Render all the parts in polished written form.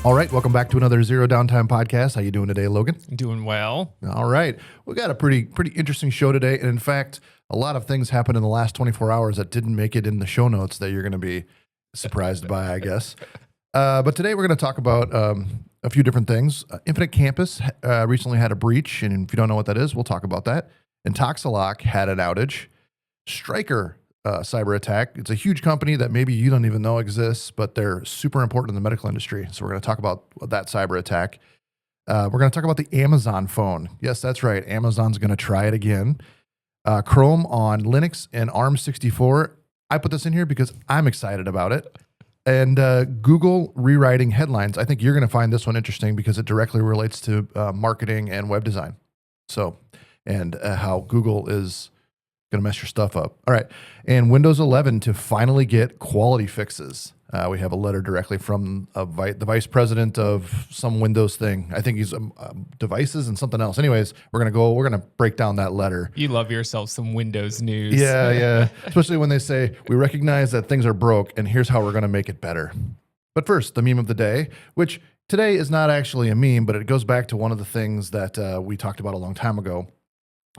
All right, welcome back to another Zero Downtime podcast. How you doing today, Logan? Doing well. All right, we got a pretty interesting show today, and in fact, a lot of things happened in the last 24 hours that didn't make it in the show notes that you're going to be surprised by, I guess. But today we're going to talk about a few different things. Infinite Campus recently had a breach, and if you don't know what that is, we'll talk about that. Intoxalock had an outage. Stryker cyber attack. It's a huge company that maybe you don't even know exists, but they're super important in the medical industry. So we're going to talk about that cyber attack. We're going to talk about the Amazon phone. Yes, that's right. Amazon's going to try it again. Chrome on Linux and ARM64. I put this in here because I'm excited about it. And Google rewriting headlines. I think you're going to find this one interesting because it directly relates to marketing and web design. So, and how Google is going to mess your stuff up. All right. And Windows 11 to finally get quality fixes. We have a letter directly from the vice president of some Windows thing. I think he's devices and something else. Anyways, we're going to break down that letter. You love yourself some Windows news. Yeah. Especially when they say, we recognize that things are broke and here's how we're going to make it better. But first, the meme of the day, which today is not actually a meme, but it goes back to one of the things that we talked about a long time ago.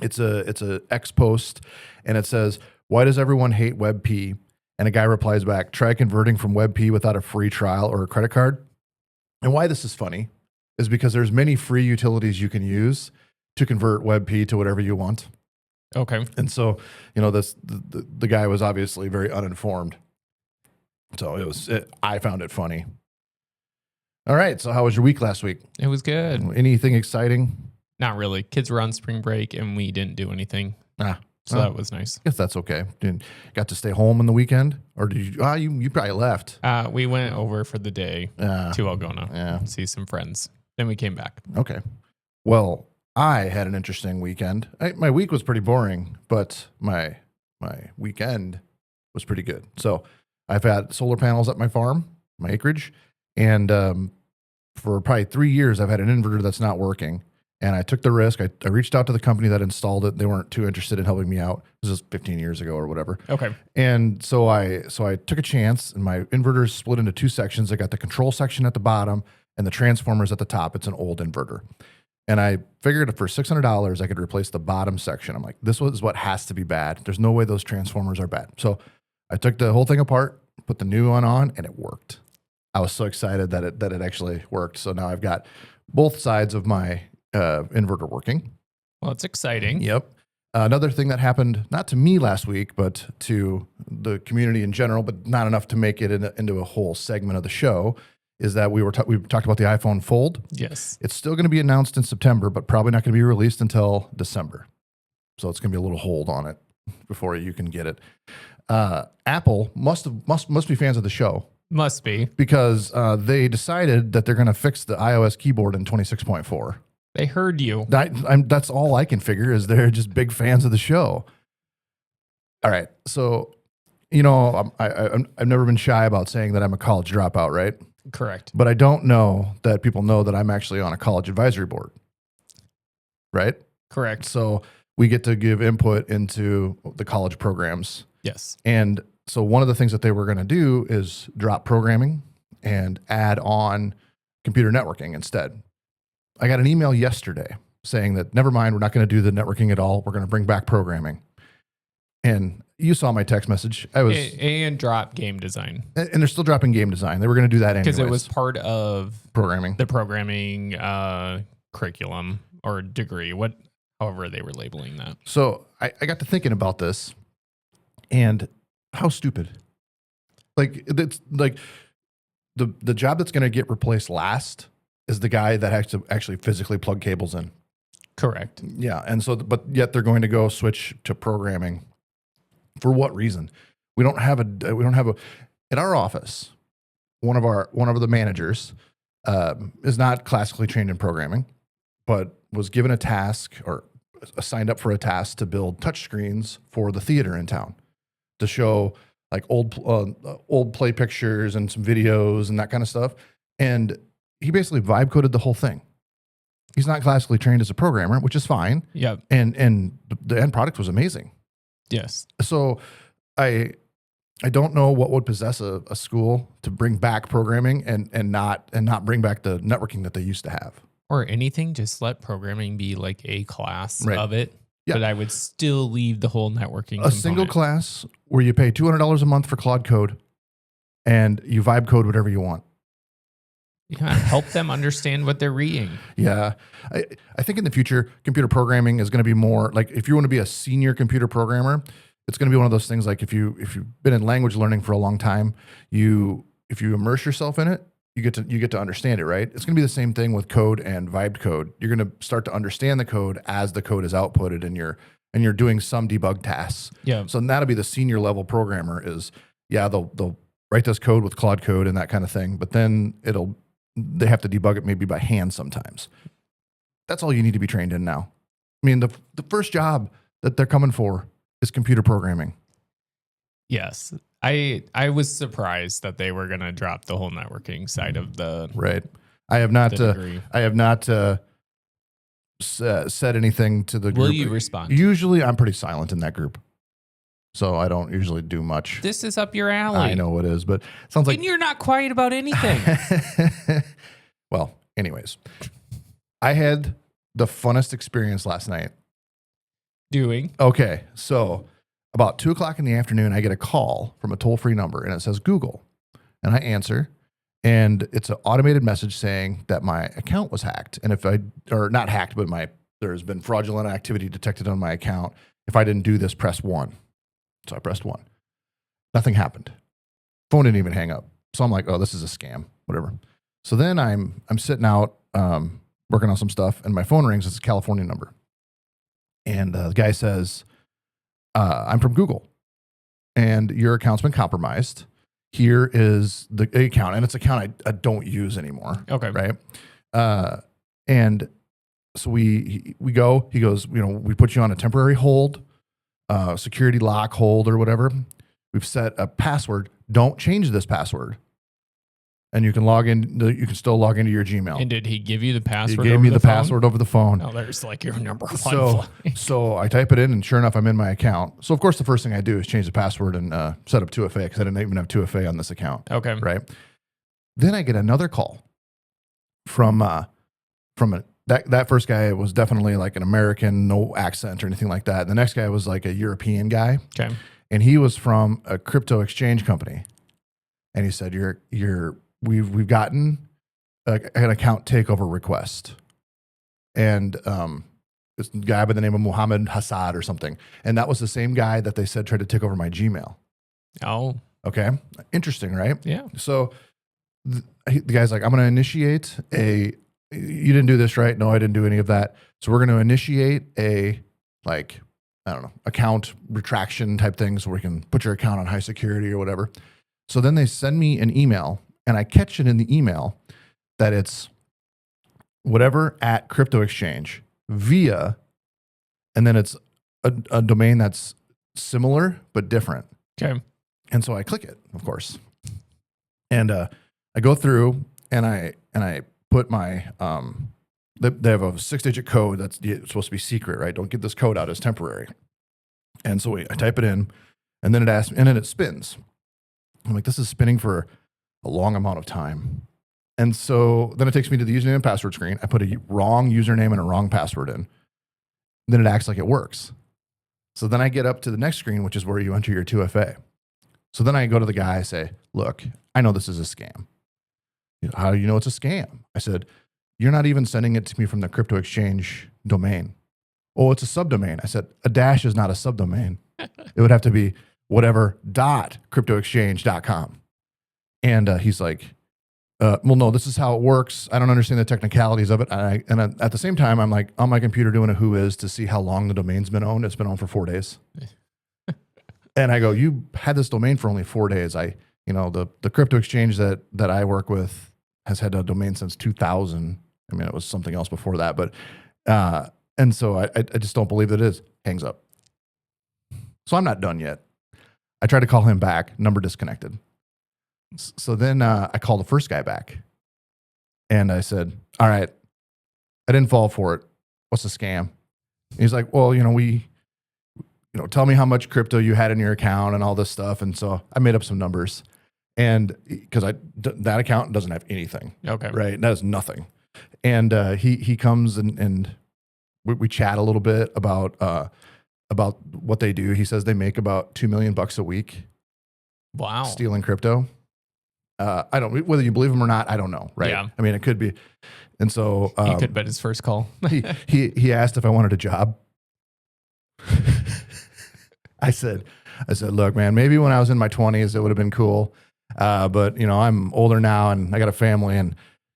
It's a X post, and it says, "Why does everyone hate WebP?" And a guy replies back, "Try converting from WebP without a free trial or a credit card." And why this is funny is because there's many free utilities you can use to convert WebP to whatever you want. Okay. And so, the guy was obviously very uninformed. So I found it funny. All right. So how was your week last week? It was good. Anything exciting? Not really. Kids were on spring break and we didn't do anything. So that was nice. I guess that's okay. Got to stay home on the weekend? Or did you? You probably left. We went over for the day to Algona. See some friends. Then we came back. Okay. Well, I had an interesting weekend. My week was pretty boring, but my weekend was pretty good. So I've had solar panels at my farm, my acreage, and for probably 3 years, I've had an inverter that's not working. And I took the risk. I reached out to the company that installed it. They weren't too interested in helping me out. This was 15 years ago or whatever. Okay. And so I took a chance, and my inverter is split into two sections. I got the control section at the bottom and the transformers at the top. It's an old inverter. And I figured for $600, I could replace the bottom section. I'm like, this is what has to be bad. There's no way those transformers are bad. So I took the whole thing apart, put the new one on, and it worked. I was so excited that it actually worked. So now I've got both sides of my inverter working. Well, it's exciting. Yep. Another thing that happened, not to me last week, but to the community in general, but not enough to make it into a whole segment of the show, is that we talked about the iPhone Fold. Yes. It's still going to be announced in September, but probably not going to be released until December. So it's going to be a little hold on it before you can get it. Apple must be fans of the show. Must be. Because they decided that they're going to fix the iOS keyboard in 26.4. They heard you. That's all I can figure is they're just big fans of the show. All right. So, I've never been shy about saying that I'm a college dropout, right? Correct. But I don't know that people know that I'm actually on a college advisory board, right? Correct. So we get to give input into the college programs. Yes. And so one of the things that they were going to do is drop programming and add on computer networking instead. I got an email yesterday saying that, never mind, we're not going to do the networking at all. We're going to bring back programming. And you saw my text message. And drop game design. And they're still dropping game design. They were going to do that anyways. Because it was part of programming. The programming curriculum or degree, however they were labeling that. So I got to thinking about this and how stupid. Like, it's like the job that's going to get replaced last is the guy that has to actually physically plug cables in. Correct. Yeah. And so, but yet they're going to go switch to programming. For what reason? We don't have at our office, one of the managers is not classically trained in programming, but was given a task or signed up for a task to build touchscreens for the theater in town to show like old play pictures and some videos and that kind of stuff. And he basically vibe coded the whole thing. He's not classically trained as a programmer, which is fine. Yeah. And the end product was amazing. Yes. So I I don't know what would possess a school to bring back programming and not bring back the networking that they used to have. Or anything, just let programming be like a class Right. of it. Yeah. But I would still leave the whole networking A single class where you pay $200 a month for Claude Code and you vibe code whatever you want. Yeah, help them understand what they're reading. Yeah. I think in the future, computer programming is going to be more like if you want to be a senior computer programmer, it's going to be one of those things like if you've been in language learning for a long time, if you immerse yourself in it, you get to understand it, right? It's going to be the same thing with code and vibed code. You're going to start to understand the code as the code is outputted and you're doing some debug tasks. Yeah. So that'll be the senior level programmer is, they'll write this code with Claude Code and that kind of thing, but then they have to debug it maybe by hand sometimes. That's all you need to be trained in now. I mean, the first job that they're coming for is computer programming. Yes. I was surprised that they were going to drop the whole networking side of the Right. I have not degree. said anything to the group. Will you respond? Usually I'm pretty silent in that group. So I don't usually do much. This is up your alley. I know it is, but it sounds like And you're not quiet about anything. Well, anyways, I had the funnest experience last night. Doing. Okay, so about 2:00 in the afternoon, I get a call from a toll-free number, and it says Google, and I answer, and it's an automated message saying that my account was hacked, and not hacked, but there's been fraudulent activity detected on my account. If I didn't do this, press 1. So I pressed 1. Nothing happened. Phone didn't even hang up. So I'm like, oh, this is a scam, whatever. So then I'm sitting out working on some stuff, and my phone rings. It's a California number. And the guy says, I'm from Google, and your account's been compromised. Here is the account, and it's an account I don't use anymore. Okay. Right? And so we go, he goes, we put you on a temporary hold, security lock hold or whatever. We've set a password. Don't change this password. And you can log in. You can still log into your Gmail. And did he give you the password? He gave me the password over the phone. Oh, there's like your number one. So I type it in, and sure enough, I'm in my account. So of course, the first thing I do is change the password and set up 2FA because I didn't even have 2FA on this account. Okay. Right. Then I get another call from that first guy was definitely like an American, no accent or anything like that. The next guy was like a European guy. Okay. And he was from a crypto exchange company, and he said, We've gotten an account takeover request, and this guy by the name of Mohammed Hassad or something, and that was the same guy that they said tried to take over my Gmail. Oh, okay, interesting, right? Yeah. So the guy's like, I'm going to initiate you didn't do this, right? No, I didn't do any of that. So we're going to initiate account retraction type things where we can put your account on high security or whatever. So then they send me an email, and I catch it in the email that it's whatever at crypto exchange via, and then it's a domain that's similar but different. Okay. And so I click it, of course, and I go through and I put my they have a 6-digit code that's supposed to be secret, right? Don't give this code out, as temporary. And so I type it in, and then it asks me, and then it spins. I'm like, this is spinning for a long amount of time. And so then it takes me to the username and password screen. I put a wrong username and a wrong password in. Then it acts like it works. So then I get up to the next screen, which is where you enter your 2FA. So then I go to the guy, I say, look, I know this is a scam. How do you know it's a scam? I said, you're not even sending it to me from the crypto exchange domain. Oh, it's a subdomain. I said, a dash is not a subdomain. It would have to be whatever .cryptoexchange.com. And he's like, well, no, this is how it works. I don't understand the technicalities of it. And at the same time, I'm like on my computer doing a whois to see how long the domain's been owned. It's been owned for 4 days. And I go, you had this domain for only 4 days. The crypto exchange that I work with has had a domain since 2000. I mean, it was something else before that, but, and so I just don't believe that it is. Hangs up. So I'm not done yet. I tried to call him back, number disconnected. So then I called the first guy back, and I said, all right, I didn't fall for it. What's the scam? And he's like, well, tell me how much crypto you had in your account and all this stuff. And so I made up some numbers, and because that account doesn't have anything, Okay. right? That is nothing. And he comes and we chat a little bit about what they do. He says they make about $2 million a week. Wow. Stealing crypto. I don't, whether you believe him or not, I don't know. Right. Yeah. I mean, it could be. And so He could bet his first call. he asked if I wanted a job. I said, look, man, maybe when I was in my 20s, it would have been cool. But I'm older now and I got a family, and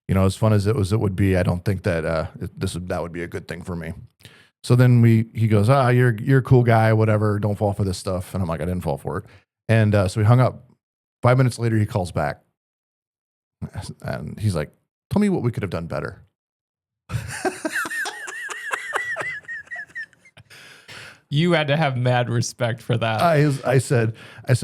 as fun as it would be, I don't think that that would be a good thing for me. So then he goes, you're a cool guy, whatever. Don't fall for this stuff. And I'm like, I didn't fall for it. And so we hung up. 5 minutes later, he calls back, and he's like, tell me what we could have done better. You had to have mad respect for that. I said,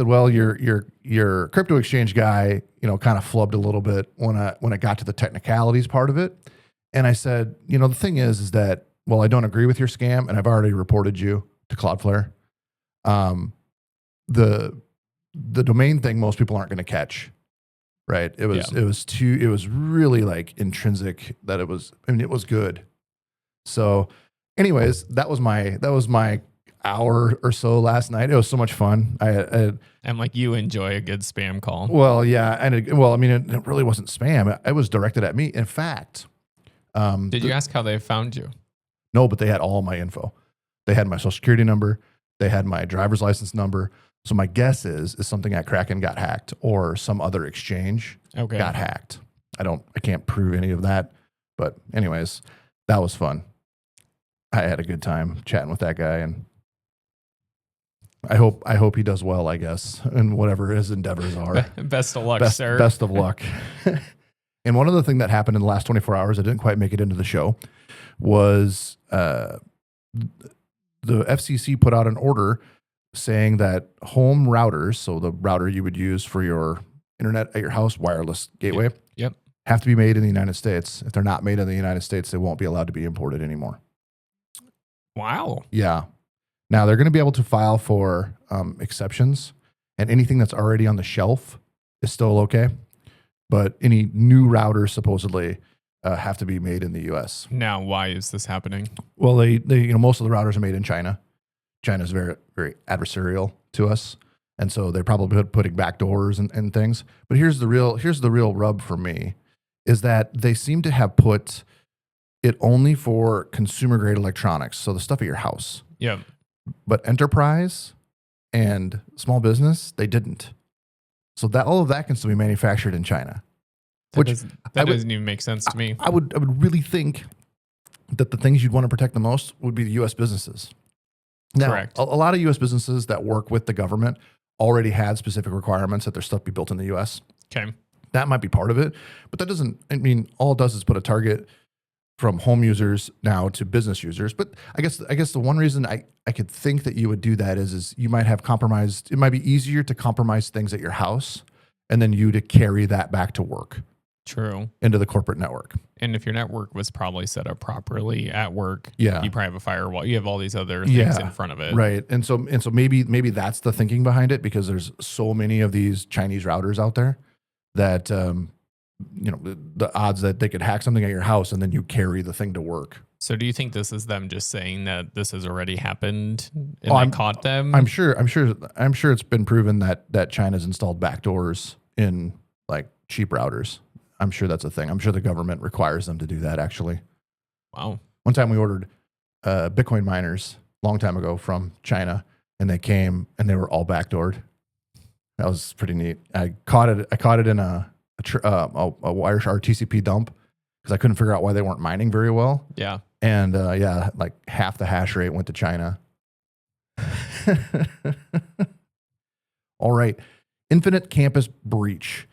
well, your crypto exchange guy, kind of flubbed a little bit when it got to the technicalities part of it. And I said, the thing is that, well, I don't agree with your scam, and I've already reported you to Cloudflare. The domain thing, most people aren't going to catch, right? It was really like intrinsic that it was good. So anyways, that was my hour or so last night. It was so much fun. I'm like, you enjoy a good spam call. Well, yeah. And it really wasn't spam. It was directed at me. In fact, did you ask how they found you? No, but they had all my info. They had my social security number. They had my driver's license number. So my guess is something at Kraken got hacked, or some other exchange got hacked. I can't prove any of that. But anyways, that was fun. I had a good time chatting with that guy, and I hope he does well, I guess, in whatever his endeavors are. Best of luck, sir. Best of luck. And one other thing that happened in the last 24 hours, I didn't quite make it into the show, was the FCC put out an order saying that home routers, so the router you would use for your internet at your house, wireless gateway, Yep. have to be made in the United States. If they're not made in the United States, they won't be allowed to be imported anymore. Wow. Yeah. Now they're going to be able to file for exceptions, and anything that's already on the shelf is still okay. But any new routers supposedly have to be made in the U.S. Now, why is this happening? Well, they most of the routers are made in China. China's very, very adversarial to us, and so they're probably putting backdoors and things. But here's the real rub for me, is that they seem to have put it only for consumer grade electronics, so the stuff at your house. Yep. But enterprise and small business, they didn't. So that all of that can still be manufactured in China. That doesn't even make sense to me. I would really think that the things you'd want to protect the most would be the U.S. businesses. Now, Correct. A lot of U.S. businesses that work with the government already had specific requirements that their stuff be built in the U.S. Okay. That might be part of it, but that doesn't, all it does is put a target from home users now to business users. But I guess the one reason I could think that you would do that is you might have compromised, it might be easier to compromise things at your house and then you to carry that back to work. True. Into the corporate network. And if your network was probably set up properly at work, yeah, you probably have a firewall. You have all these other things in front of it. Right. And so maybe that's the thinking behind it, because there's so many of these Chinese routers out there that, the odds that they could hack something at your house and then you carry the thing to work. So do you think this is them just saying that this has already happened and I caught them? I'm sure it's been proven that China's installed backdoors in like cheap routers. I'm sure that's a thing. I'm sure the government requires them to do that, actually. Wow. One time we ordered Bitcoin miners a long time ago from China, and they came and they were all backdoored. That was pretty neat. I caught it in a Wireshark TCP dump because I couldn't figure out why they weren't mining very well. Yeah. And like half the hash rate went to China. All right. Infinite Campus breach.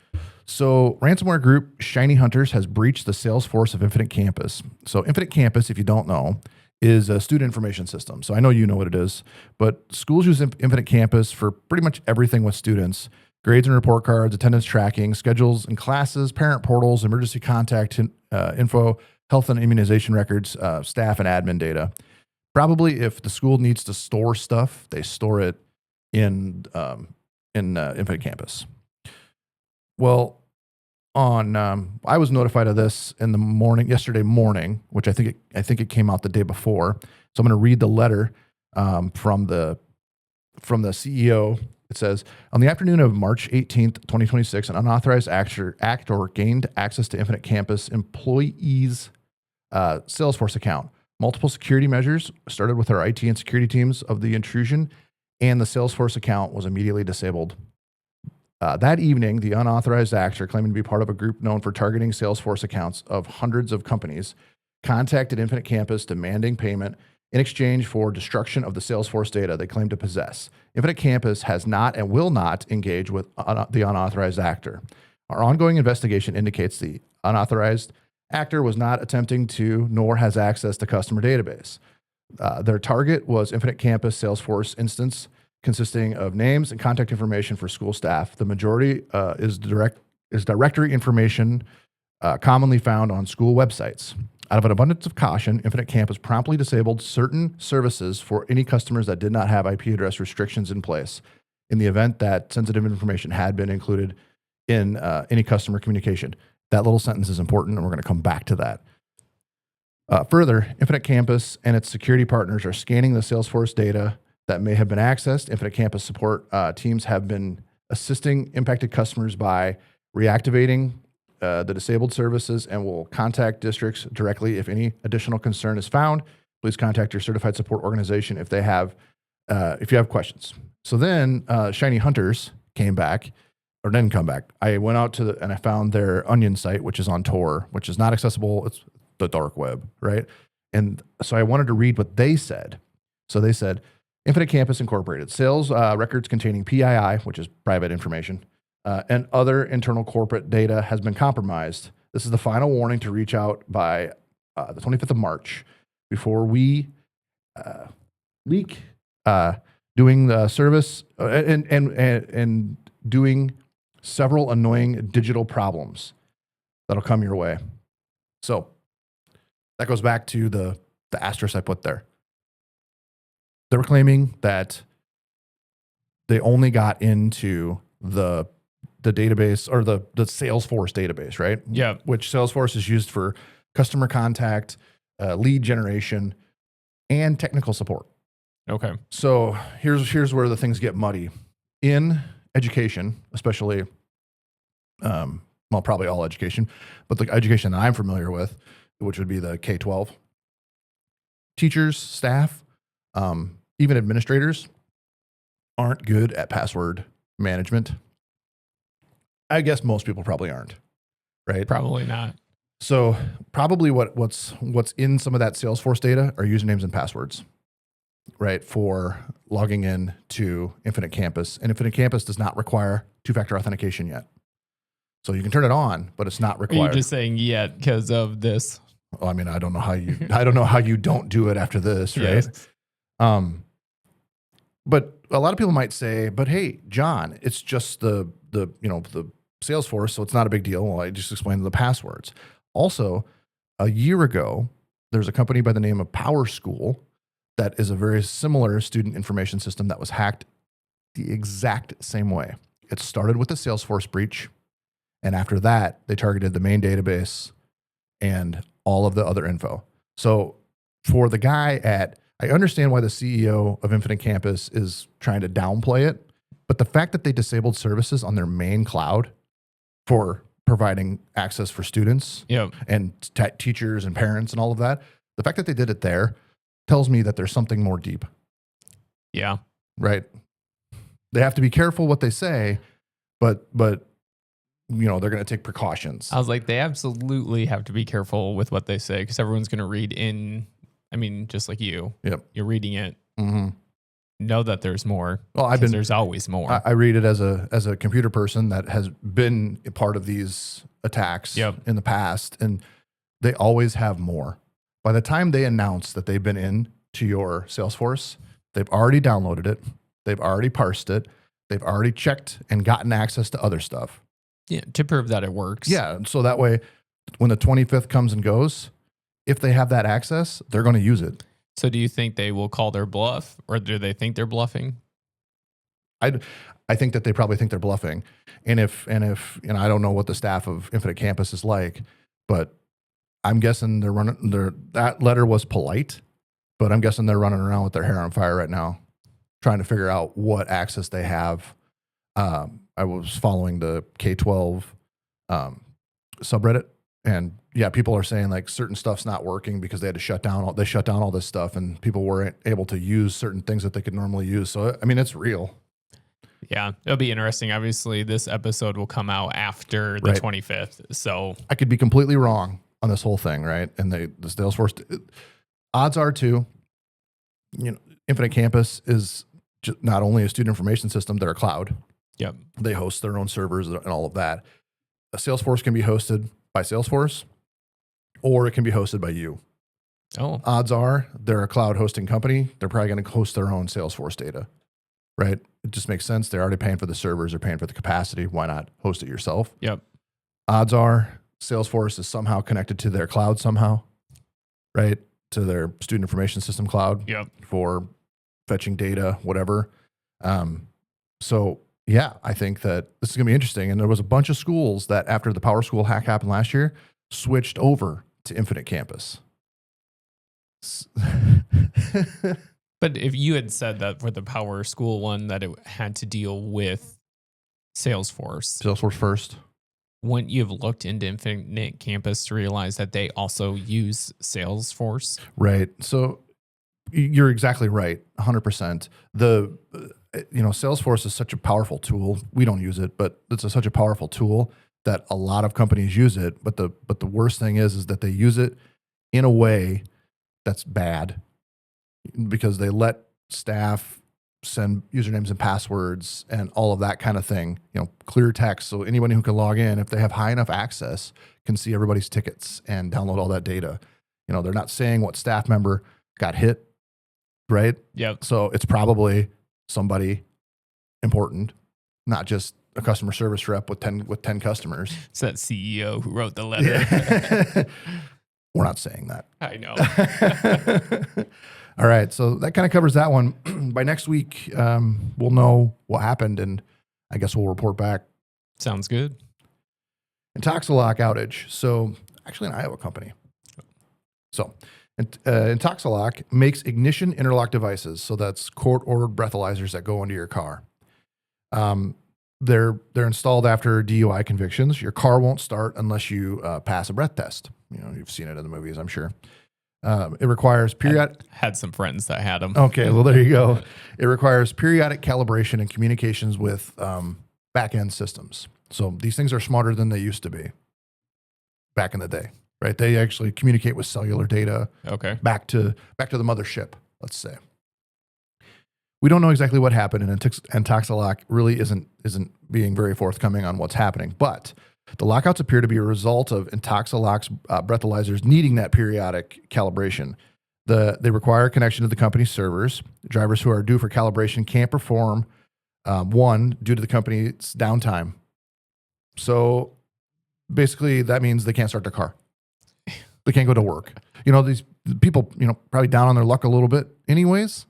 So ransomware group ShinyHunters has breached the Salesforce of Infinite Campus. So Infinite Campus, if you don't know, is a student information system. So I know you know what it is, but schools use Infinite Campus for pretty much everything with students: grades and report cards, attendance tracking, schedules and classes, parent portals, emergency contact info, health and immunization records, staff and admin data. Probably if the school needs to store stuff, they store it in Infinite Campus. Well, I was notified of this in the morning, yesterday morning, which I think it came out the day before. So I'm going to read the letter from the CEO. It says, on the afternoon of March 18th, 2026, an unauthorized actor gained access to Infinite Campus employees' Salesforce account. Multiple security measures started with our IT and security teams of the intrusion, and the Salesforce account was immediately disabled. That evening, the unauthorized actor, claiming to be part of a group known for targeting Salesforce accounts of hundreds of companies, contacted Infinite Campus demanding payment in exchange for destruction of the Salesforce data they claim to possess. Infinite Campus has not and will not engage with the unauthorized actor. Our ongoing investigation indicates the unauthorized actor was not attempting to, nor has access to customer database. Their target was Infinite Campus Salesforce instance consisting of names and contact information for school staff. The majority is directory information commonly found on school websites. Out of an abundance of caution, Infinite Campus promptly disabled certain services for any customers that did not have IP address restrictions in place in the event that sensitive information had been included in any customer communication. That little sentence is important, and we're going to come back to that. Further, Infinite Campus and its security partners are scanning the Salesforce data that may have been accessed. Infinite Campus support teams have been assisting impacted customers by reactivating the disabled services and will contact districts directly if any additional concern is found. Please contact your certified support organization if you have questions. So then ShinyHunters came back, or didn't come back. I went out and I found their Onion site, which is on Tor, which is not accessible. It's the dark web, right? And so I wanted to read what they said. So they said, Infinite Campus Incorporated, sales records containing PII, which is private information, and other internal corporate data has been compromised. This is the final warning to reach out by the 25th of March before we leak doing the service and doing several annoying digital problems that'll come your way. So that goes back to the asterisk I put there. They were claiming that they only got into the database, or the Salesforce database, right? Yeah. Which Salesforce is used for customer contact, lead generation, and technical support. Okay. So here's where the things get muddy. In education, especially, well, probably all education, but the education that I'm familiar with, which would be the K-12, teachers, staff, even administrators aren't good at password management. I guess most people probably aren't, right? Probably not. So probably what's in some of that Salesforce data are usernames and passwords, right? For logging in to Infinite Campus. And Infinite Campus does not require two-factor authentication yet. So you can turn it on, but it's not required. Are you just saying yet because of this? Well, I mean, I don't know how you don't do it after this, right? Yes. But a lot of people might say, but hey, John, it's just the Salesforce, so it's not a big deal. Well, I just explained the passwords. Also, a year ago, there's a company by the name of PowerSchool that is a very similar student information system that was hacked the exact same way. It started with a Salesforce breach, and after that, they targeted the main database and all of the other info. So for the guy I understand why the CEO of Infinite Campus is trying to downplay it, but the fact that they disabled services on their main cloud for providing access for students and teachers and parents and all of that, the fact that they did it there tells me that there's something more deep. Yeah. Right. They have to be careful what they say, but they're going to take precautions. I was like, they absolutely have to be careful with what they say, because everyone's going to read in. I mean, just like you. Yep. You're reading it. Mm-hmm. Know that there's more. Well, there's always more. I read it as a computer person that has been a part of these attacks in the past, and they always have more. By the time they announce that they've been in to your Salesforce, they've already downloaded it, they've already parsed it, they've already checked and gotten access to other stuff. Yeah, to prove that it works. Yeah, so that way, when the 25th comes and goes, if they have that access, they're going to use it. So do you think they will call their bluff, or do they think they're bluffing? I think that they probably think they're bluffing. And if I don't know what the staff of Infinite Campus is like, but I'm guessing that letter was polite, but I'm guessing they're running around with their hair on fire right now, trying to figure out what access they have. I was following the K-12 subreddit, and yeah, people are saying like certain stuff's not working because they had to shut down all this stuff, and people weren't able to use certain things that they could normally use. So I mean, it's real. Yeah, it'll be interesting. Obviously, this episode will come out after the 25th. So I could be completely wrong on this whole thing, right? And the Salesforce, odds are too, Infinite Campus is not only a student information system, they're a cloud. Yep. They host their own servers and all of that. A Salesforce can be hosted by Salesforce, or it can be hosted by you. Oh. Odds are they're a cloud hosting company. They're probably going to host their own Salesforce data, right? It just makes sense. They're already paying for the servers. They're paying for the capacity. Why not host it yourself? Yep. Odds are Salesforce is somehow connected to their cloud somehow, right? To their student information system cloud. Yep. For fetching data, whatever. So yeah, I think that this is going to be interesting. And there was a bunch of schools that after the Power School hack happened last year, switched over to Infinite Campus. But if you had said that for the Power School one, that it had to deal with Salesforce first. Wouldn't you have looked into Infinite Campus to realize that they also use Salesforce? Right. So you're exactly right. 100%. Salesforce is such a powerful tool. We don't use it, but it's such a powerful tool that a lot of companies use it. But the worst thing is that they use it in a way that's bad, because they let staff send usernames and passwords and all of that kind of thing, clear text. So anyone who can log in, if they have high enough access, can see everybody's tickets and download all that data. They're not saying what staff member got hit, right? Yep. So it's probably somebody important, not just a customer service rep with 10 customers. It's that CEO who wrote the letter. Yeah. We're not saying that. I know. All right. So that kind of covers that one. By next week, we'll know what happened, and I guess we'll report back. Sounds good. Intoxalock outage. So actually an Iowa company. So Intoxalock makes ignition interlock devices. So that's court-ordered breathalyzers that go into your car. They're installed after DUI convictions. Your car won't start unless you pass a breath test. You've seen it in the movies, I'm sure. It requires periodic. Had some friends that had them. Okay, well there you go. It requires periodic calibration and communications with back-end systems. So these things are smarter than they used to be back in the day, right? They actually communicate with cellular data. Okay. Back to the mothership, let's say. We don't know exactly what happened, and Intoxalock really isn't being very forthcoming on what's happening. But the lockouts appear to be a result of Intoxalock's breathalyzers needing that periodic calibration. They require a connection to the company's servers. Drivers who are due for calibration can't perform, one, due to the company's downtime. So basically, that means they can't start their car. They can't go to work. These people, probably down on their luck a little bit anyways.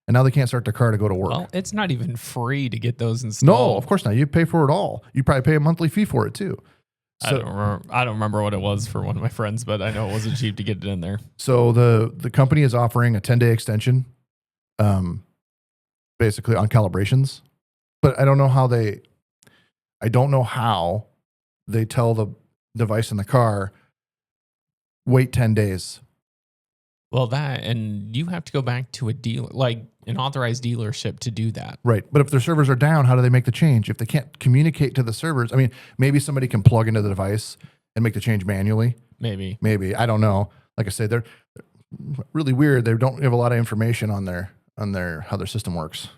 And now they can't start their car to go to work. Well, it's not even free to get those installed. No, of course not. You pay for it all. You probably pay a monthly fee for it too. So, I don't remember what it was for one of my friends, but I know it wasn't cheap to get it in there. So the company is offering a 10-day extension, basically on calibrations. But I don't know how they tell the device in the car, wait 10 days. Well, and you have to go back to a dealer, like an authorized dealership, to do that. Right. But if their servers are down, how do they make the change? If they can't communicate to the servers, maybe somebody can plug into the device and make the change manually. Maybe. I don't know. Like I say, they're really weird. They don't have a lot of information on how their system works.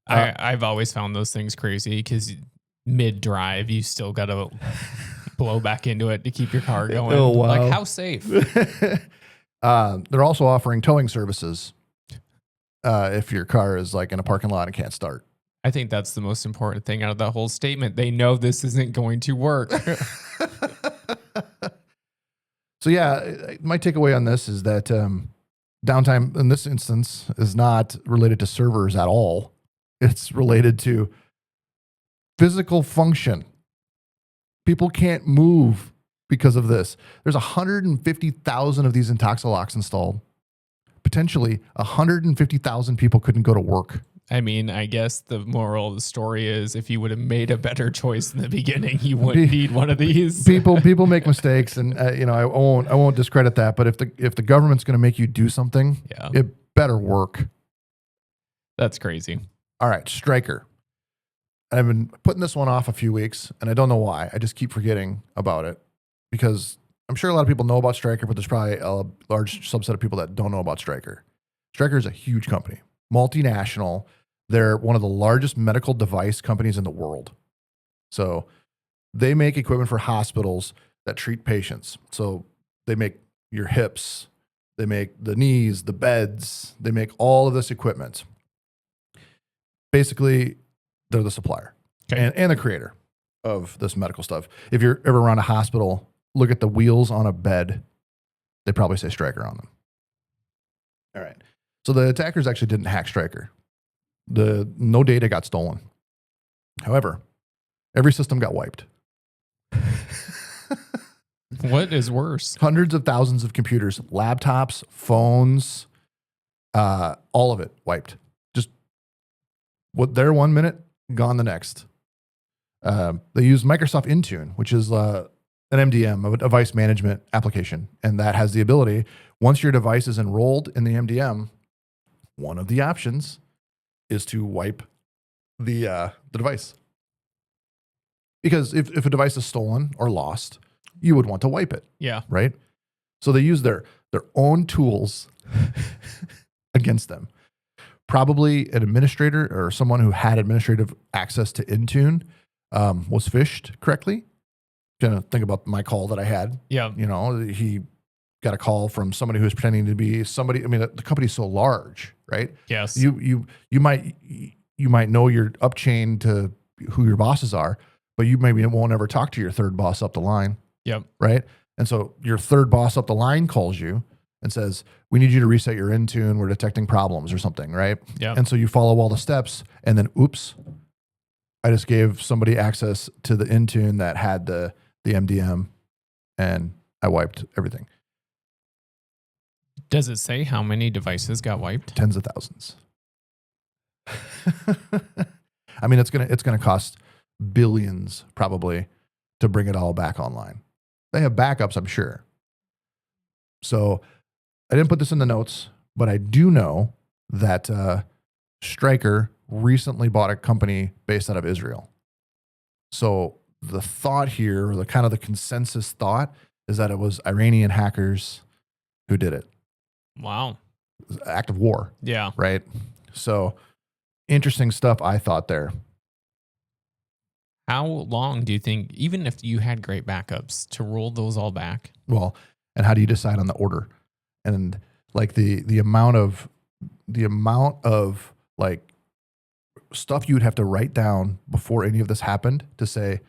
I've always found those things crazy because mid-drive, you still got to blow back into it to keep your car going. Oh, wow. Like, how safe? They're also offering towing services if your car is like in a parking lot and can't start. I think that's the most important thing out of that whole statement. They know this isn't going to work. So yeah, my takeaway on this is that Downtime in this instance is not related to servers at all. It's related to physical function. People can't move because of this. There's 150,000 of these Intoxalocks installed. Potentially 150,000 people couldn't go to work. I mean, I guess the moral of the story is if you would have made a better choice in the beginning, you wouldn't need one of these. People make mistakes, and I won't discredit that. But if the government's going to make you do something, Yeah. it better work. That's crazy. All right, Stryker. I've been putting this one off a few weeks, and I don't know why. I just keep forgetting about it because I'm sure a lot of people know about Stryker, but there's probably a large subset of people that don't know about Stryker. Stryker is a huge company, multinational. They're one of the largest medical device companies in the world. So they make equipment for hospitals that treat patients. So they make your hips, they make the knees, the beds, they make all of this equipment. Basically, they're the supplier and the creator of this medical stuff. If you're ever around a hospital, look at the wheels on a bed. They probably say Stryker on them. All right. So the attackers actually didn't hack Stryker. No data got stolen. However, every system got wiped. What is worse? Hundreds of thousands of computers, laptops, phones, all of it wiped. Just what there 1 minute, gone the next. They use Microsoft Intune, which is an MDM, a device management application. And that has the ability, once your device is enrolled in the MDM, one of the options is to wipe the device. Because if a device is stolen or lost, you would want to wipe it. Yeah. Right? So they use their own tools against them. Probably an administrator or someone who had administrative access to Intune was phished correctly. Gonna think about my call that I had. Yeah. He got a call from somebody who was pretending to be somebody. I mean, the company's so large, right? Yes. You might know your up chain to who your bosses are, but you maybe won't ever talk to your third boss up the line. Yep. Right. And so your third boss up the line calls you and says, we need you to reset your Intune. We're detecting problems or something. Right. Yeah. And so you follow all the steps and then, oops, I just gave somebody access to the Intune that had the MDM and I wiped everything. Does it say how many devices got wiped? Tens of thousands. I mean, it's gonna cost billions probably to bring it all back online. They have backups, I'm sure. So I didn't put this in the notes, but I do know that Stryker recently bought a company based out of Israel. So the thought here, or the kind of the consensus thought, is that it was Iranian hackers who did it. Wow. Act of war. Yeah. Right. So interesting stuff, I thought there. How long do you think, even if you had great backups, to roll those all back? Well, and how do you decide on the order? And like the amount of like stuff you would have to write down before any of this happened to say,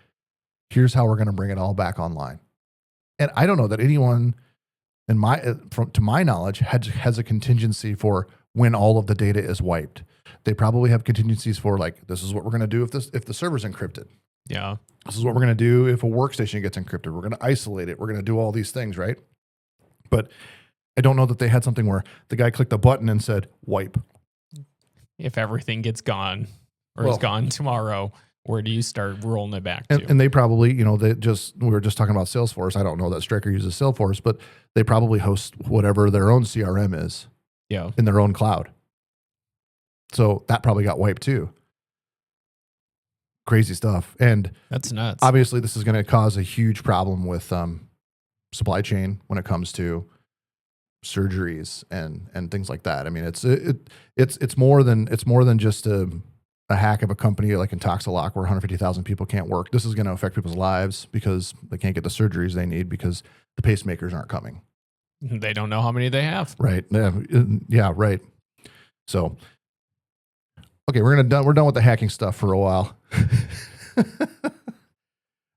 here's how we're going to bring it all back online. And I don't know that anyone to my knowledge has a contingency for when all of the data is wiped. They probably have contingencies for like, this is what we're going to do if the server's encrypted. Yeah. This is what we're going to do if a workstation gets encrypted. We're going to isolate it. We're going to do all these things, right? But I don't know that they had something where the guy clicked a button and said, wipe. If everything gets gone or is gone tomorrow, where do you start rolling it back to? And they probably, we were just talking about Salesforce. I don't know that Stryker uses Salesforce, but they probably host whatever their own CRM is in their own cloud. So that probably got wiped too. Crazy stuff. And that's nuts. Obviously, this is going to cause a huge problem with supply chain when it comes to surgeries and things like that. I mean, it's more than just a hack of a company like Intoxalock where 150,000 people can't work. This is going to affect people's lives because they can't get the surgeries they need because the pacemakers aren't coming. They don't know how many they have. Right. Yeah. Right. So, okay, we're done with the hacking stuff for a while.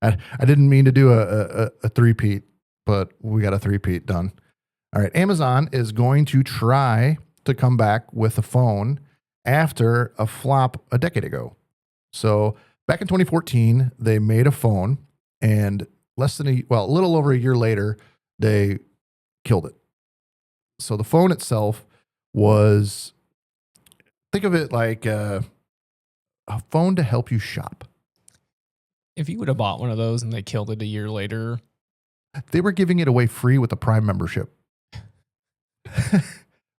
I didn't mean to do a three-peat, but we got a three-peat done. All right. Amazon is going to try to come back with a phone after a flop a decade ago. So back in 2014, they made a phone, and a little over a year later, they killed it. So the phone itself was, think of it like a phone to help you shop. If you would have bought one of those and they killed it a year later, they were giving it away free with a Prime membership.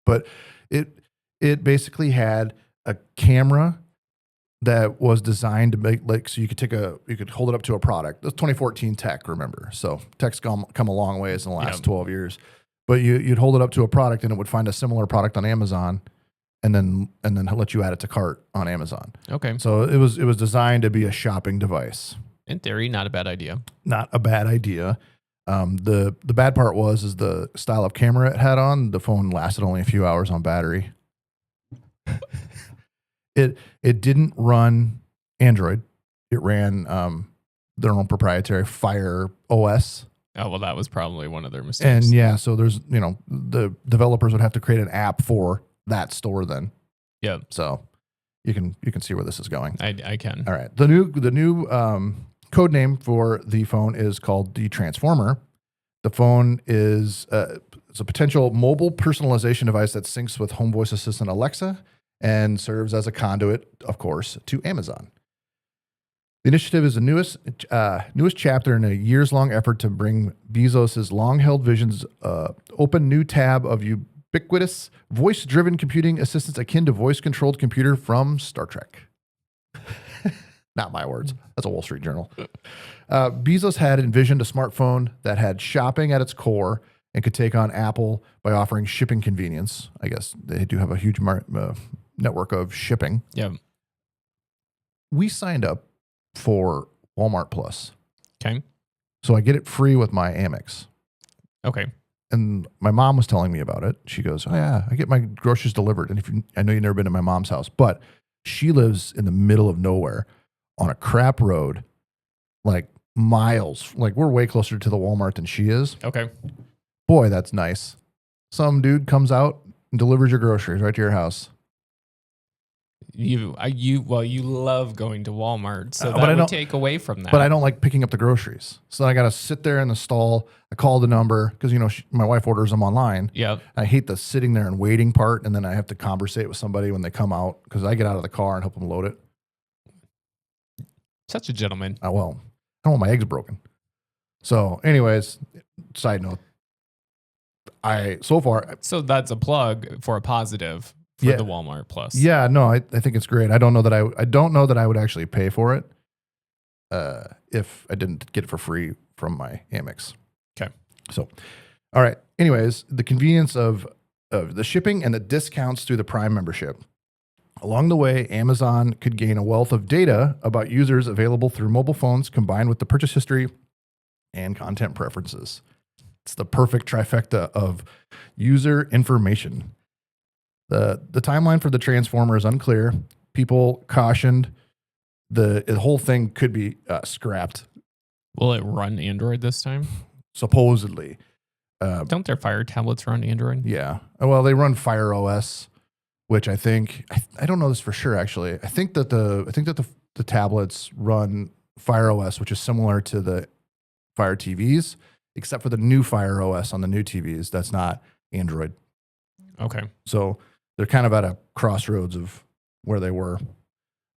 But it basically had a camera that was designed to make, like, so you could hold it up to a product. That's 2014 tech, remember? So tech's come a long ways in the last 12 years. But you'd hold it up to a product and it would find a similar product on Amazon, and then let you add it to cart on Amazon. Okay. So it was designed to be a shopping device. In theory, not a bad idea. Not a bad idea. The bad part is the style of camera it had on. The phone lasted only a few hours on battery. It didn't run Android. It ran their own proprietary Fire OS. Oh, well, that was probably one of their mistakes. And yeah, so there's, the developers would have to create an app for that store then. Yeah. So you can see where this is going. I can. All right. The new code name for the phone is called the Transformer. The phone is it's a potential mobile personalization device that syncs with home voice assistant Alexa and serves as a conduit, of course, to Amazon. The initiative is the newest chapter in a years-long effort to bring Bezos' long-held visions open new tab of ubiquitous voice-driven computing assistants akin to voice-controlled computer from Star Trek. Not my words. That's a Wall Street Journal. Bezos had envisioned a smartphone that had shopping at its core and could take on Apple by offering shipping convenience. I guess they do have a huge network of shipping. Yeah. We signed up for Walmart Plus. Okay. So I get it free with my Amex. Okay. And my mom was telling me about it. She goes, "Oh yeah, I get my groceries delivered." And I know you've never been to my mom's house, but she lives in the middle of nowhere on a crap road, like miles. Like, we're way closer to the Walmart than she is. Okay. Boy, that's nice. Some dude comes out and delivers your groceries right to your house. You love going to Walmart, so but I that don't would take away from that. But I don't like picking up the groceries. So I got to sit there in the stall. I call the number because, my wife orders them online. Yeah. I hate the sitting there and waiting part. And then I have to conversate with somebody when they come out because I get out of the car and help them load it. Such a gentleman. I don't want my eggs broken. So anyways, side note. So that's a plug for a positive for the Walmart Plus. Yeah, no, I think it's great. I don't know that I would actually pay for it if I didn't get it for free from my Amex. Okay. So, all right. Anyways, the convenience of the shipping and the discounts through the Prime membership. Along the way, Amazon could gain a wealth of data about users available through mobile phones combined with the purchase history and content preferences. It's the perfect trifecta of user information. The timeline for the Transformer is unclear. People cautioned the whole thing could be scrapped. Will it run Android this time? Supposedly. Don't their Fire tablets run Android? Yeah. Well, they run Fire OS, which I think I don't know this for sure. Actually, I think that the tablets run Fire OS, which is similar to the Fire TVs, except for the new Fire OS on the new TVs. That's not Android. Okay. So they're kind of at a crossroads of where they were.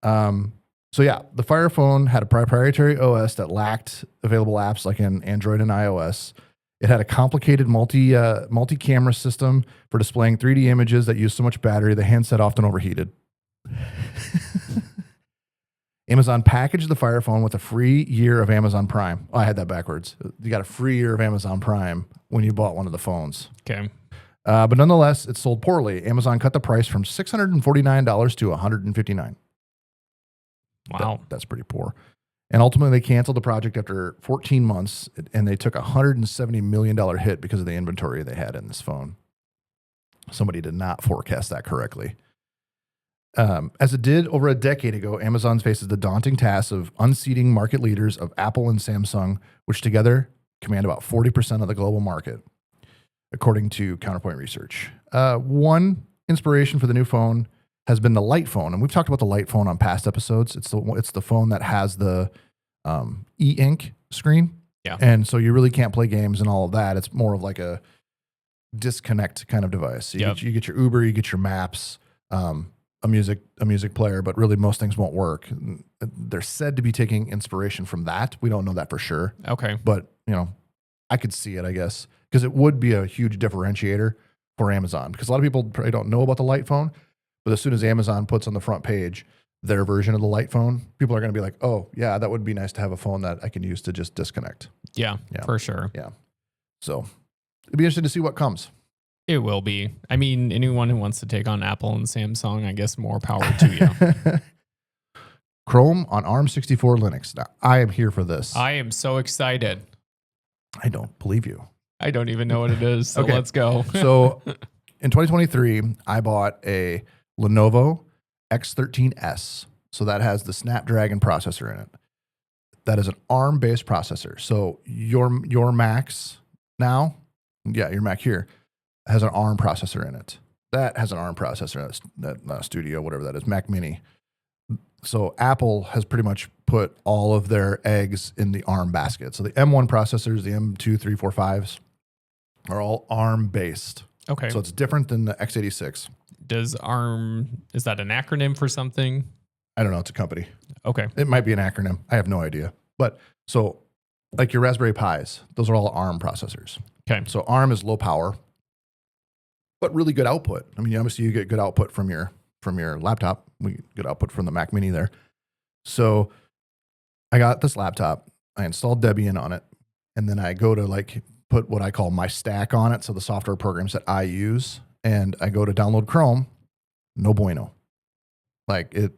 So yeah, the Fire phone had a proprietary OS that lacked available apps like in Android and iOS. It had a complicated multi-camera system for displaying 3D images that used so much battery the handset often overheated. Amazon packaged the Fire phone with a free year of Amazon Prime. Oh, I had that backwards. You got a free year of Amazon Prime when you bought one of the phones. Okay. But nonetheless, it sold poorly. Amazon cut the price from $649 to $159. Wow. That's pretty poor. And ultimately, they canceled the project after 14 months, and they took a $170 million hit because of the inventory they had in this phone. Somebody did not forecast that correctly. As it did over a decade ago, Amazon faces the daunting task of unseating market leaders of Apple and Samsung, which together command about 40% of the global market. according to Counterpoint Research. One inspiration for the new phone has been the light phone, and we've talked about the light phone on past episodes. It's the phone that has the e-ink screen, and so you really can't play games and all of that. It's more of like a disconnect kind of device. So you get your Uber, you get your maps, a music player, but really most things won't work. They're said to be taking inspiration from that. We don't know that for sure. Okay. But, I could see it, I guess, because it would be a huge differentiator for Amazon, because a lot of people probably don't know about the light phone, but as soon as Amazon puts on the front page their version of the light phone, people are going to be like, oh yeah, that would be nice to have a phone that I can use to just disconnect. Yeah, for sure. Yeah. So it'd be interesting to see what comes. It will be. I mean, anyone who wants to take on Apple and Samsung, I guess more power to you. Chrome on ARM64 Linux. Now, I am here for this. I am so excited. I don't believe you. I don't even know what it is, so Okay. let's go. So in 2023, I bought a Lenovo X13S. So that has the Snapdragon processor in it. That is an ARM-based processor. So your Macs now, your Mac here, has an ARM processor in it. That has an ARM processor. That Studio, whatever that is, Mac Mini. So Apple has pretty much put all of their eggs in the ARM basket. So the M1 processors, the M2, 3, 4, 5s, are all ARM-based. Okay. So it's different than the x86. Does ARM, is that an acronym for something? I don't know. It's a company. Okay. It might be an acronym. I have no idea. But so like your Raspberry Pis, those are all ARM processors. Okay. So ARM is low power, but really good output. I mean, obviously you get good output from your laptop. We get good output from the Mac Mini there. So I got this laptop. I installed Debian on it. And then I go to put what I call my stack on it. So the software programs that I use. And I go to download Chrome. No bueno. I can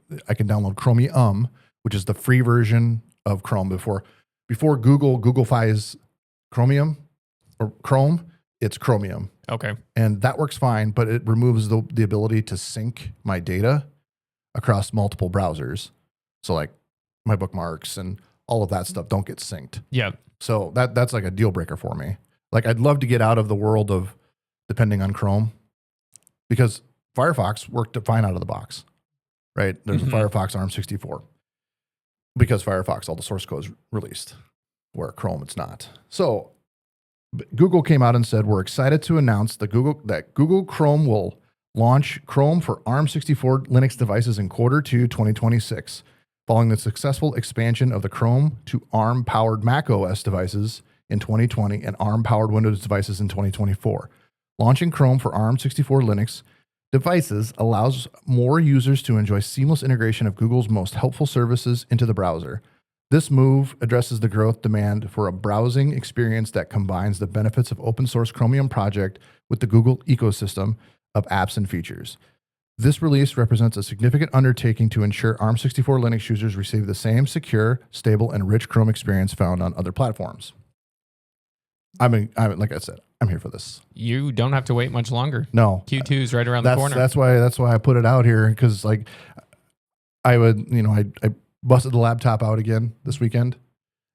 download Chromium, which is the free version of Chrome. Before Googlefies Chromium or Chrome, it's Chromium. Okay. And that works fine, but it removes the ability to sync my data across multiple browsers. So like my bookmarks and all of that stuff don't get synced. Yeah. So that's like a deal breaker for me. Like I'd love to get out of the world of depending on Chrome, because Firefox worked fine out of the box, right? There's a Firefox ARM64 because Firefox, all the source code is released, where Chrome it's not. So Google came out and said, we're excited to announce that Google Chrome will launch Chrome for ARM64 Linux devices in Q2 2026, following the successful expansion of the Chrome to ARM-powered macOS devices in 2020 and ARM-powered Windows devices in 2024. Launching Chrome for ARM64 Linux devices allows more users to enjoy seamless integration of Google's most helpful services into the browser. This move addresses the growth demand for a browsing experience that combines the benefits of open source Chromium project with the Google ecosystem of apps and features. This release represents a significant undertaking to ensure ARM64 Linux users receive the same secure, stable, and rich Chrome experience found on other platforms. Like I said, I'm here for this. You don't have to wait much longer. No. Q2 is right around the corner. That's why I put it out here, because I busted the laptop out again this weekend.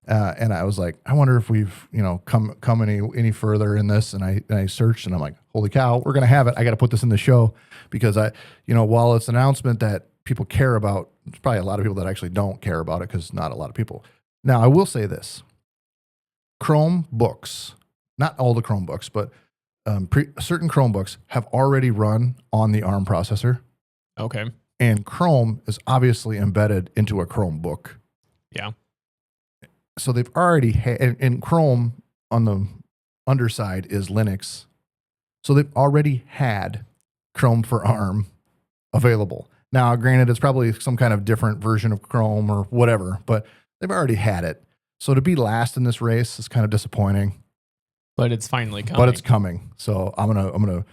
And I was like, I wonder if we've, come any further in this. And I searched and I'm like, holy cow, we're going to have it. I got to put this in the show, because while it's an announcement that people care about, there's probably a lot of people that actually don't care about it, because not a lot of people. Now I will say this, Chromebooks, not all the Chromebooks, but certain Chromebooks have already run on the ARM processor. Okay. And Chrome is obviously embedded into a Chromebook. Yeah. So they've already had, and Chrome on the underside is Linux. So they've already had Chrome for ARM available. Now, granted, it's probably some kind of different version of Chrome or whatever, but they've already had it. So to be last in this race is kind of disappointing. But it's finally coming. But it's coming. So I'm gonna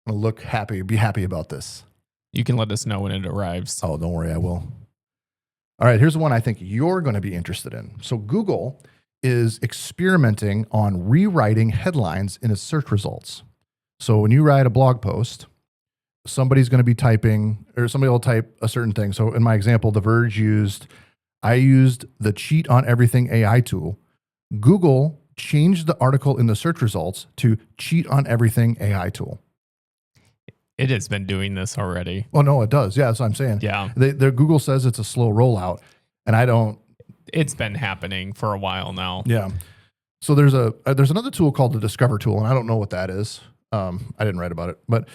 look happy, be happy about this. You can let us know when it arrives. Oh, don't worry, I will. All right, here's the one I think you're going to be interested in. So Google is experimenting on rewriting headlines in its search results. So when you write a blog post, somebody's going to be typing, or somebody will type a certain thing. So in my example, The Verge I used the Cheat on Everything AI tool. Google changed the article in the search results to cheat on everything AI tool. It has been doing this already. Oh, no, it does. Yeah, that's what I'm saying. Yeah. Google says it's a slow rollout, and I don't. It's been happening for a while now. Yeah. So there's another tool called the Discover tool, and I don't know what that is. I didn't write about it, but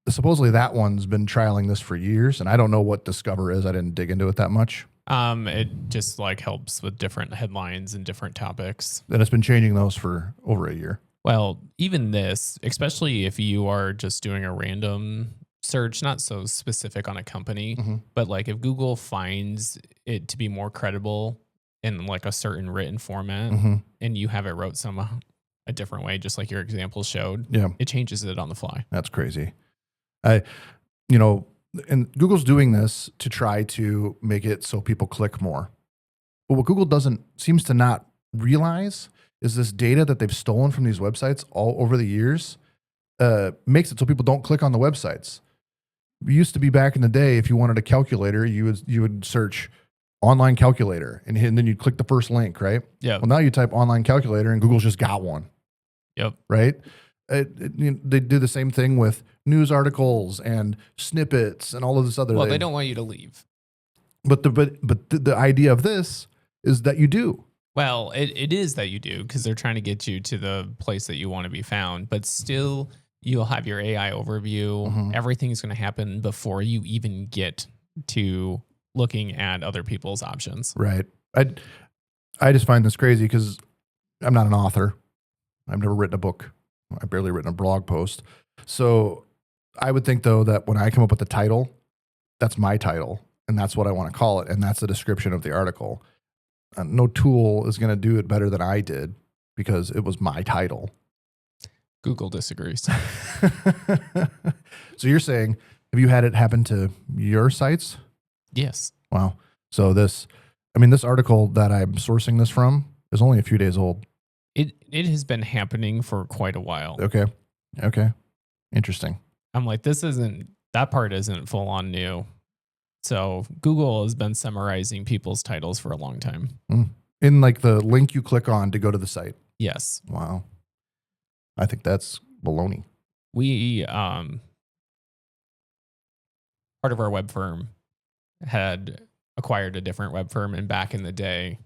supposedly that one's been trialing this for years, and I don't know what Discover is. I didn't dig into it that much. It just like helps with different headlines and different topics. And it's been changing those for over a year. Well, even this, especially if you are just doing a random search, not so specific on a company, but like if Google finds it to be more credible in like a certain written format and you have it wrote a different way, just like your example showed, it changes it on the fly. That's crazy. And Google's doing this to try to make it so people click more. But what Google seems to not realize is this data that they've stolen from these websites all over the years makes it so people don't click on the websites. It used to be back in the day, if you wanted a calculator, you would search online calculator and then you'd click the first link, right? Yeah. Well, now you type online calculator and Google's just got one. Yep. Right? They do the same thing with news articles and snippets and all of this other. Well, they don't want you to leave. But the idea of this is that you do. Well, it is that you do because they're trying to get you to the place that you want to be found. But still, you'll have your AI overview. Everything's going to happen before you even get to looking at other people's options. Right. I just find this crazy because I'm not an author. I've never written a book. I've barely written a blog post. So I would think, though, that when I come up with the title, that's my title, and that's what I want to call it, and that's the description of the article. No tool is going to do it better than I did because it was my title. Google disagrees. So you're saying, have you had it happen to your sites? Yes. Wow. So this article that I'm sourcing this from is only a few days old. It has been happening for quite a while. Okay. Interesting. I'm like, that part isn't full on new. So Google has been summarizing people's titles for a long time. In like the link you click on to go to the site. Yes. Wow. I think that's baloney. We, part of our web firm had acquired a different web firm. And back in the day,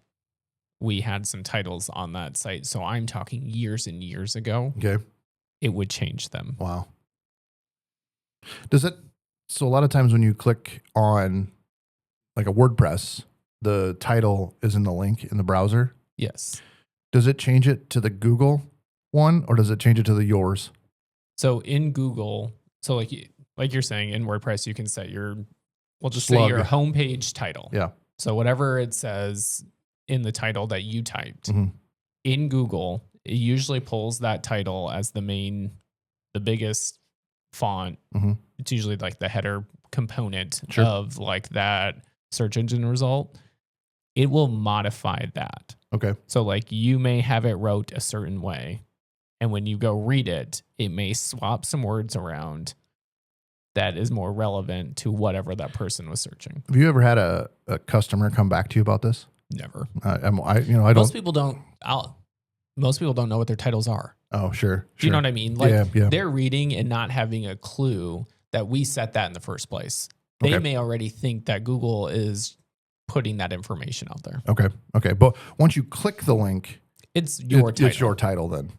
we had some titles on that site. So I'm talking years and years ago. Okay. It would change them. Wow. So a lot of times when you click on like a WordPress, the title is in the link in the browser. Yes. Does it change it to the Google one or does it change it to the yours? So in Google, so like you're saying in WordPress, you can set say your homepage title. Yeah. So whatever it says in the title that you typed in Google, it usually pulls that title as the biggest font. It's usually like the header component of like that search engine result. It will modify that. Okay. So like you may have it wrote a certain way. And when you go read it, it may swap some words around that is more relevant to whatever that person was searching. Have you ever had a customer come back to you about this? Never. Most people don't know what their titles are. Oh, sure. Do you know what I mean? Like yeah. They're reading and not having a clue that we set that in the first place. They may already think that Google is putting that information out there. Okay. But once you click the link, it's your title. It's your title then.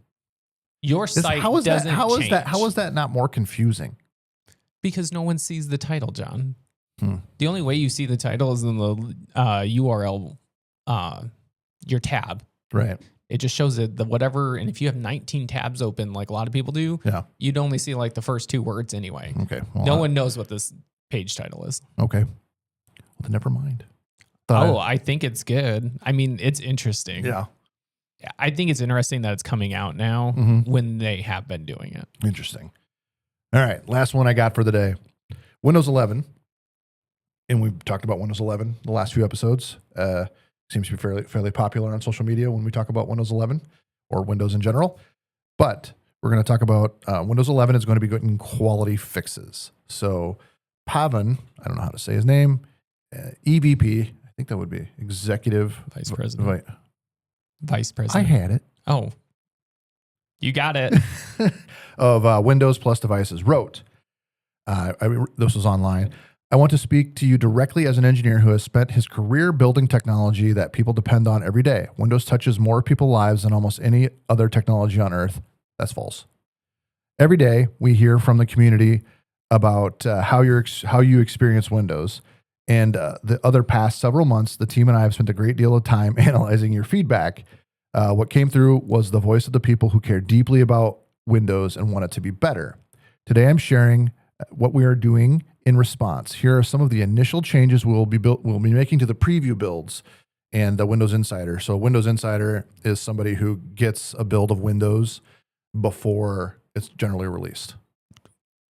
Your site how is doesn't change. How is that not more confusing? Because no one sees the title, John. The only way you see the title is in the URL, your tab. Right. It just shows it the whatever. And if you have 19 tabs open, like a lot of people do, you'd only see like the first two words anyway. Okay. Well, no one knows what this page title is. Okay. Well, then never mind. I think it's good. I mean, it's interesting. Yeah. I think it's interesting that it's coming out now when they have been doing it. Interesting. All right. Last one I got for the day. Windows 11. And we've talked about Windows 11 the last few episodes. Seems to be fairly popular on social media when we talk about Windows 11 or Windows in general. But we're going to talk about Windows 11 is going to be getting quality fixes. So Pavan, I don't know how to say his name, EVP, I think that would be Executive Vice President. Vice President. I had it. Oh, You got it. of Windows Plus devices wrote, this was online. I want to speak to you directly as an engineer who has spent his career building technology that people depend on every day. Windows touches more people's lives than almost any other technology on earth. That's false. Every day we hear from the community about how you experience Windows. And the other past several months, the team and I have spent a great deal of time analyzing your feedback. What came through was the voice of the people who care deeply about Windows and want it to be better. Today I'm sharing what we are doing in response. Here are some of the initial changes we'll be making to the preview builds and the Windows Insider. So Windows Insider is somebody who gets a build of Windows before it's generally released.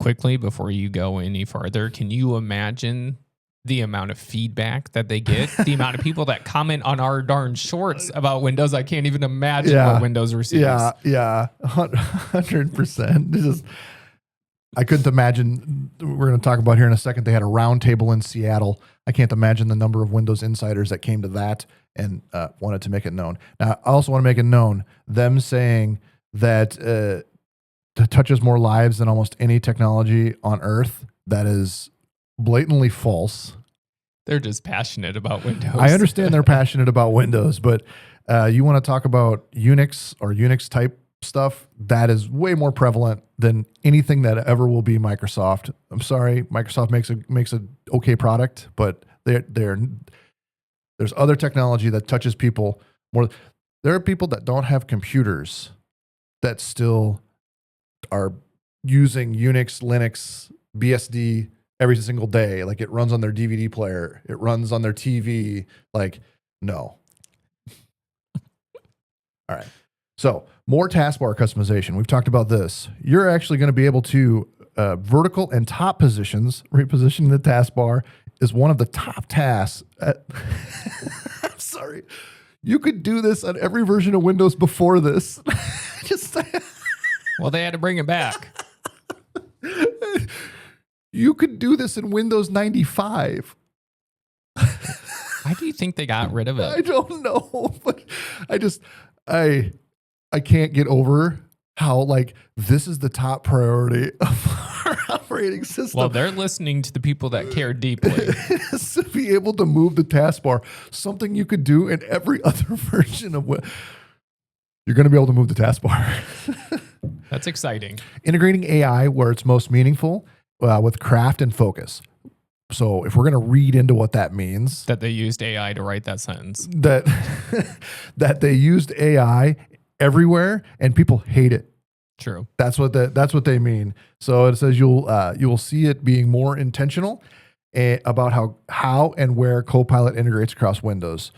Quickly, before you go any further, can you imagine the amount of feedback that they get? The amount of people that comment on our darn shorts about Windows? I can't even imagine what Windows receives. Yeah, 100%. I couldn't imagine. We're going to talk about here in a second. They had a round table in Seattle. I can't imagine the number of Windows insiders that came to that and wanted to make it known. Now, I also want to make it known, them saying that it touches more lives than almost any technology on earth. That is blatantly false. They're just passionate about Windows. I understand they're passionate about Windows, but you want to talk about Unix or Unix type stuff, that is way more prevalent than anything that ever will be Microsoft. I'm sorry, Microsoft makes a okay product, but there's other technology that touches people more. There are people that don't have computers that still are using Unix, Linux, BSD every single day. Like, it runs on their DVD player, it runs on their TV. Like, no. All right. So more taskbar customization. We've talked about this. You're actually going to be able to vertical and top positions. Repositioning the taskbar is one of the top tasks. I'm sorry. You could do this on every version of Windows before this. Well, they had to bring it back. You could do this in Windows 95. Why do you think they got rid of it? I don't know, but I can't get over how, like, this is the top priority of our operating system. Well, they're listening to the people that care deeply. To be able to move the taskbar, something you could do in every other version of what you're going to be able to move the taskbar. That's exciting. Integrating AI where it's most meaningful with craft and focus. So if we're going to read into what that means, that they used AI to write that sentence, that they used AI everywhere and people hate it. True. That's what they mean. So it says you'll see it being more intentional about how and where Copilot integrates across Windows,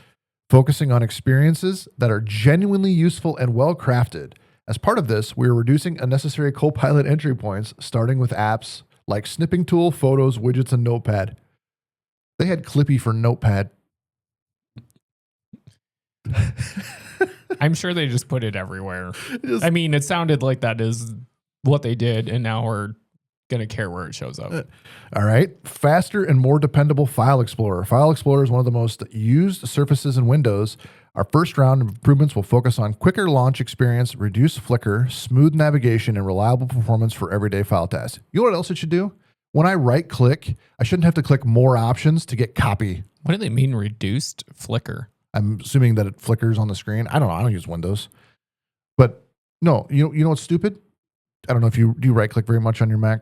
focusing on experiences that are genuinely useful and well crafted. As part of this, we are reducing unnecessary Copilot entry points, starting with apps like Snipping Tool, Photos, Widgets, and Notepad. They had Clippy for Notepad. I'm sure they just put it everywhere. I mean, it sounded like that is what they did, and now we're going to care where it shows up. All right. Faster and more dependable File Explorer. File Explorer is one of the most used surfaces in Windows. Our first round of improvements will focus on quicker launch experience, reduced flicker, smooth navigation, and reliable performance for everyday file tasks. You know what else it should do? When I right-click, I shouldn't have to click more options to get copy. What do they mean, reduced flicker? I'm assuming that it flickers on the screen. I don't know. I don't use Windows. But no, you know what's stupid? I don't know if do you right-click very much on your Mac?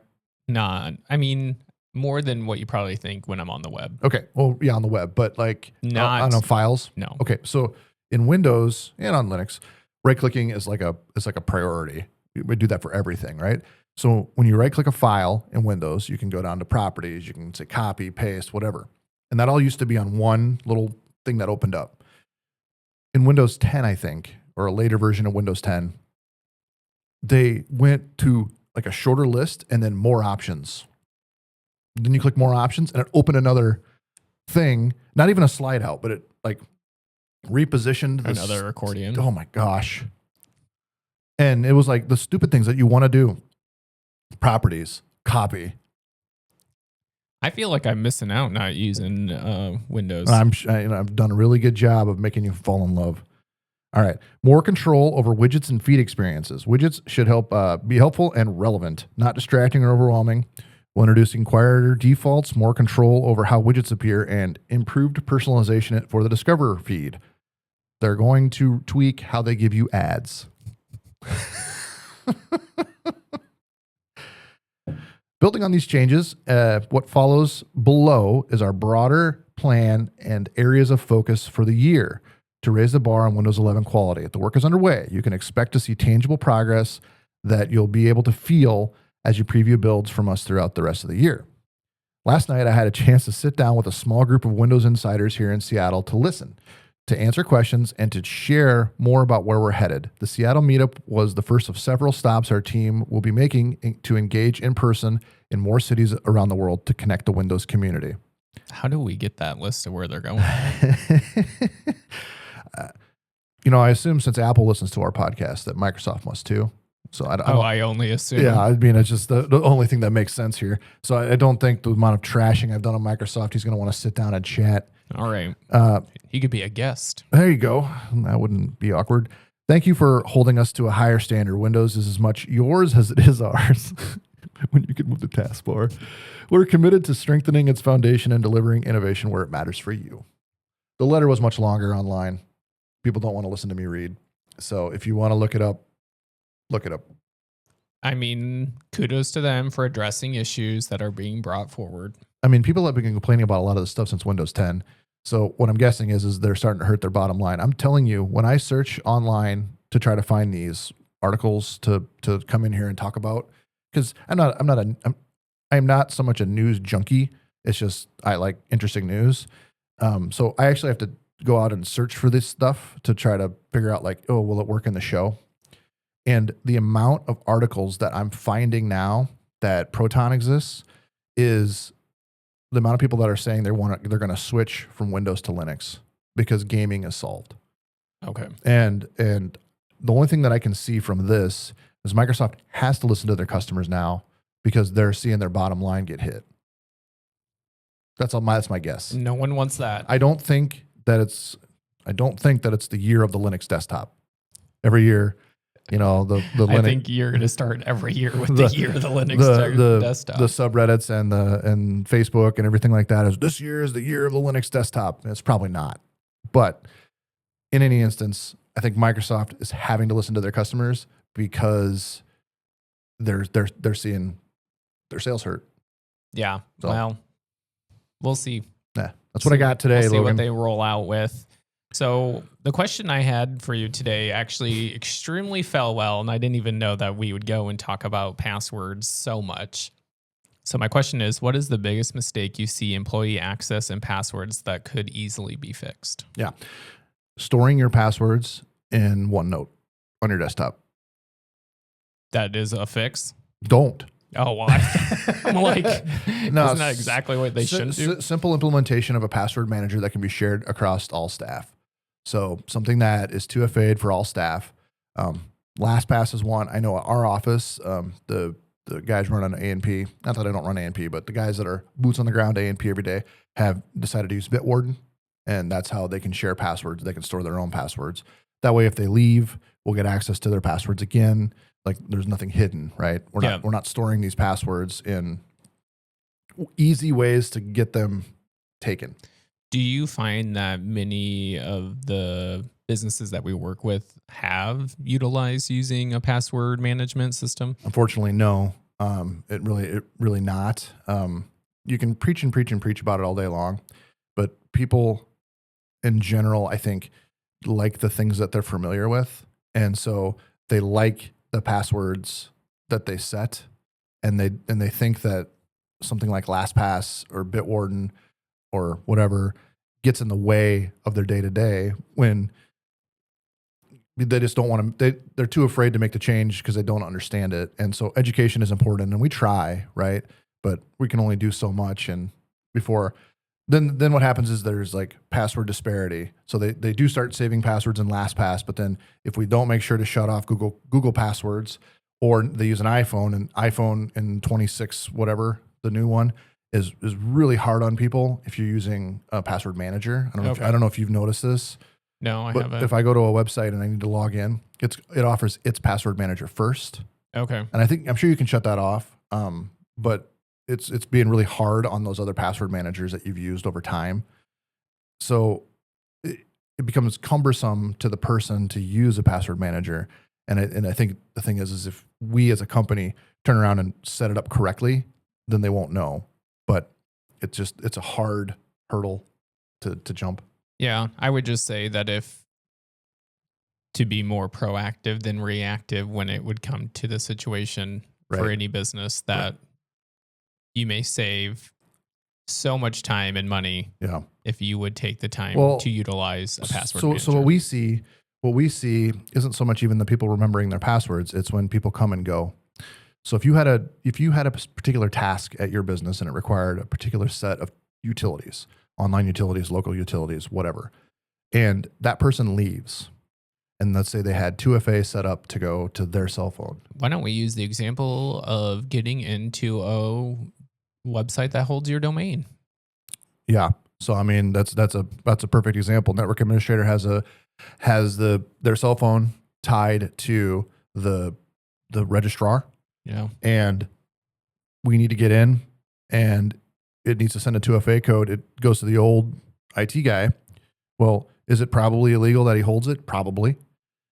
Nah, I mean, more than what you probably think when I'm on the web. Okay. Well, yeah, on the web, but like not on files. No. Okay. So in Windows and on Linux, right-clicking is like a priority. We do that for everything, right? So when you right-click a file in Windows, you can go down to properties. You can say copy, paste, whatever. And that all used to be on one little thing that opened up. In Windows 10, I think, or a later version of Windows 10, they went to like a shorter list and then more options. Then you click more options and it opened another thing, not even a slide out, but it like repositioned another accordion. Oh my gosh. And it was like the stupid things that you want to do. Properties, copy. I feel like I'm missing out not using Windows. I've done a really good job of making you fall in love. All right. More control over widgets and feed experiences. Widgets should be helpful and relevant, not distracting or overwhelming. We'll introduce quieter defaults, more control over how widgets appear, and improved personalization for the Discover feed. They're going to tweak how they give you ads. Building on these changes, what follows below is our broader plan and areas of focus for the year to raise the bar on Windows 11 quality. The work is underway. You can expect to see tangible progress that you'll be able to feel as you preview builds from us throughout the rest of the year. Last night, I had a chance to sit down with a small group of Windows insiders here in Seattle to listen, to answer questions, and to share more about where we're headed. The Seattle meetup was the first of several stops our team will be making to engage in person in more cities around the world to connect the Windows community. How do we get that list of where they're going? I assume since Apple listens to our podcast that Microsoft must too. So I only assume. Yeah, I mean, it's just the only thing that makes sense here. So I don't think the amount of trashing I've done on Microsoft, he's going to want to sit down and chat. All right. He could be a guest. There you go. That wouldn't be awkward. Thank you for holding us to a higher standard. Windows is as much yours as it is ours. When you can move the taskbar. We're committed to strengthening its foundation and delivering innovation where it matters for you. The letter was much longer online. People don't want to listen to me read. So if you want to look it up, look it up. I mean, kudos to them for addressing issues that are being brought forward. I mean, people have been complaining about a lot of this stuff since Windows 10. So what I'm guessing is they're starting to hurt their bottom line. I'm telling you, when I search online to try to find these articles to come in here and talk about, because I'm not so much a news junkie. It's just I like interesting news. So I actually have to go out and search for this stuff to try to figure out will it work in the show? And the amount of articles that I'm finding now that Proton exists is the amount of people that are saying they're going to switch from Windows to Linux because gaming is solved. Okay. And the only thing that I can see from this is Microsoft has to listen to their customers now because they're seeing their bottom line get hit. That's my guess. No one wants that. I don't think that it's the year of the Linux desktop. Every year, the Linux. I think you're going to start every year with the year of the Linux desktop. The subreddits and Facebook and everything like that is this year is the year of the Linux desktop. And it's probably not. But in any instance, I think Microsoft is having to listen to their customers because they're seeing their sales hurt. Yeah. So, well, we'll see. Yeah, that's what I got today. We'll see Logan. what they roll out with. So the question I had for you today actually extremely fell well, and I didn't even know that we would go and talk about passwords so much. So my question is, what is the biggest mistake you see employee access and passwords that could easily be fixed? Yeah. Storing your passwords in OneNote on your desktop. That is a fix? Don't. Oh, why? I'm like, no, isn't that exactly what they shouldn't do? Simple implementation of a password manager that can be shared across all staff. So something that is 2FA'd for all staff. LastPass is one. I know at our office, the guys run on A&P. Not that I don't run A&P, but the guys that are boots on the ground A&P every day have decided to use Bitwarden, and that's how they can share passwords. They can store their own passwords. That way, if they leave, we'll get access to their passwords again. Like there's nothing hidden, right? We're not storing these passwords in easy ways to get them taken. Do you find that many of the businesses that we work with have utilized using a password management system? Unfortunately, no. It really not. You can preach and preach and preach about it all day long, but people in general, I think, like the things that they're familiar with, and so they like the passwords that they set, and they think that something like LastPass or Bitwarden or whatever gets in the way of their day-to-day when they just don't want to, they're too afraid to make the change because they don't understand it. And so education is important, and we try, right? But we can only do so much. And before, then what happens is there's like password disparity. So they do start saving passwords in LastPass, but then if we don't make sure to shut off Google passwords, or they use an iPhone in 26, whatever, the new one is really hard on people if you're using a password manager. I don't know if you've noticed this. No, I But haven't. if I go to a website and I need to log in, it offers its password manager first. Okay. And I'm sure you can shut that off. But it's being really hard on those other password managers that you've used over time. So it becomes cumbersome to the person to use a password manager. And I think the thing is if we as a company turn around and set it up correctly, then they won't know. But it's a hard hurdle to jump. Yeah, I would just say that to be more proactive than reactive when it would come to the situation for Right. any business, that you may save so much time and money Yeah. if you would take the time to utilize a password manager. So what we see isn't so much even the people remembering their passwords. It's when people come and go. So if you had a particular task at your business and it required a particular set of utilities, online utilities, local utilities, whatever, and that person leaves, and let's say they had 2FA set up to go to their cell phone. Why don't we use the example of getting into a website that holds your domain? Yeah. So I mean that's a perfect example. Network administrator has their cell phone tied to the registrar. Yeah. And we need to get in and it needs to send a 2FA code. It goes to the old IT guy. Well, is it probably illegal that he holds it? Probably.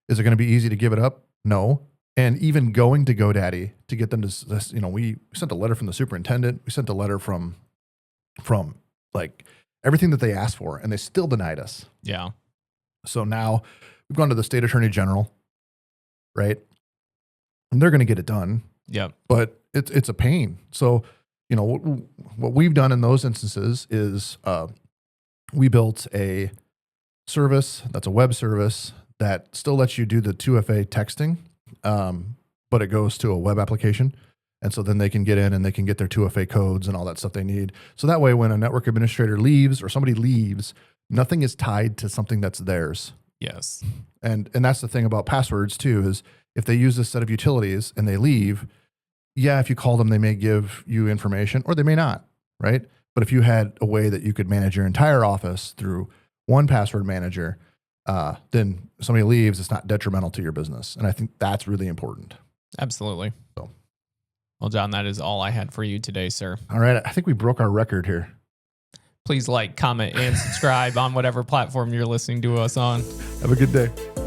Is it going to be easy to give it up? No. And even going to GoDaddy to get them to, we sent a letter from the superintendent. We sent a letter from like everything that they asked for, and they still denied us. Yeah. So now we've gone to the state attorney general, right? And they're going to get it done. Yep. But it's a pain. So, what we've done in those instances is we built a service that's a web service that still lets you do the 2FA texting, but it goes to a web application. And so then they can get in and they can get their 2FA codes and all that stuff they need. So that way, when a network administrator leaves or somebody leaves, nothing is tied to something that's theirs. Yes. And that's the thing about passwords too, is if they use this set of utilities and they leave, yeah, if you call them, they may give you information or they may not, right? But if you had a way that you could manage your entire office through one password manager, then if somebody leaves, it's not detrimental to your business. And I think that's really important. Absolutely. So. Well, John, that is all I had for you today, sir. All right. I think we broke our record here. Please like, comment, and subscribe on whatever platform you're listening to us on. Have a good day.